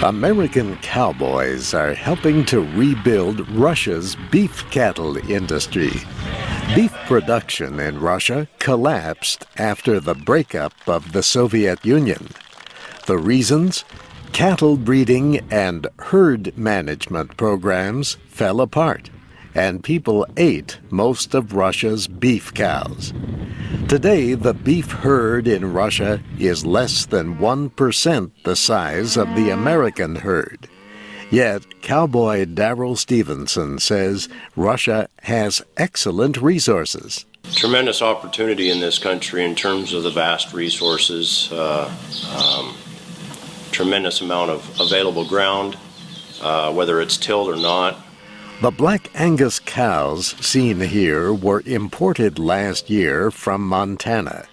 American cowboys are helping to rebuild Russia's beef cattle industry. Beef production in Russia collapsed after the breakup of the Soviet Union. The reasons? Cattle breeding and herd management programs fell apart, and people ate most of Russia's beef cows. Today, the beef herd in Russia is less than 1% the size of the American herd. Yet, Cowboy Darrell Stevenson says Russia has excellent resources. Tremendous opportunity in this country in terms of the vast resources, tremendous amount of available ground, whether it's tilled or not. The Black Angus cows seen here were imported last year from Montana.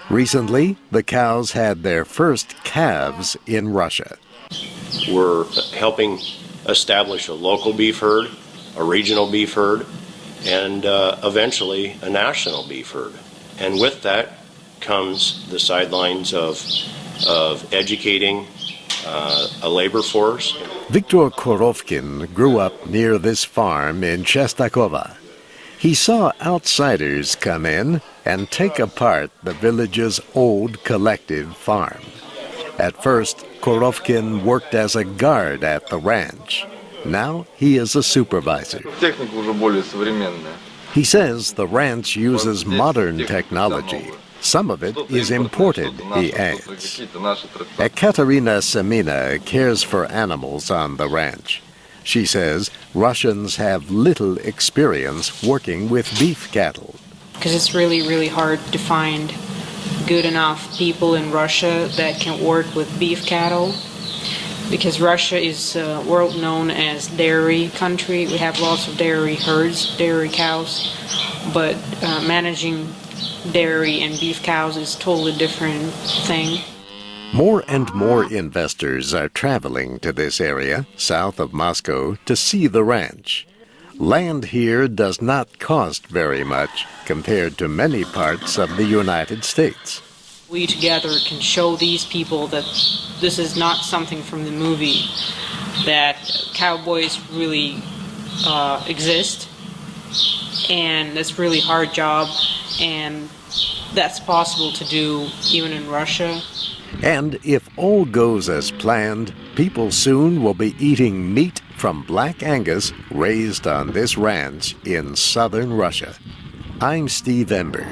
Recently, the cows had their first calves in Russia. We're helping establish a local beef herd, a regional beef herd, and eventually a national beef herd. And with that comes the sidelines of educating a labor force. Viktor Korovkin grew up near this farm in Chestakova. He saw outsiders come in and take apart the village's old collective farm. At first, Korovkin worked as a guard at the ranch. Now he is a supervisor. He says the ranch uses modern technology. Some of it is imported, he adds. Ekaterina Semina cares for animals on the ranch. She says Russians have little experience working with beef cattle. Because it's really, really hard to find good enough people in Russia that can work with beef cattle. Because Russia is world known as dairy country. We have lots of dairy herds, dairy cows, but managing dairy and beef cows is a totally different thing. More and more investors are traveling to this area, south of Moscow, to see the ranch. Land here does not cost very much compared to many parts of the United States. We together can show these people that this is not something from the movie, that cowboys really exist, and it's a really hard job, and that's possible to do even in Russia. And if all goes as planned, people soon will be eating meat from Black Angus raised on this ranch in southern Russia. I'm Steve Ember.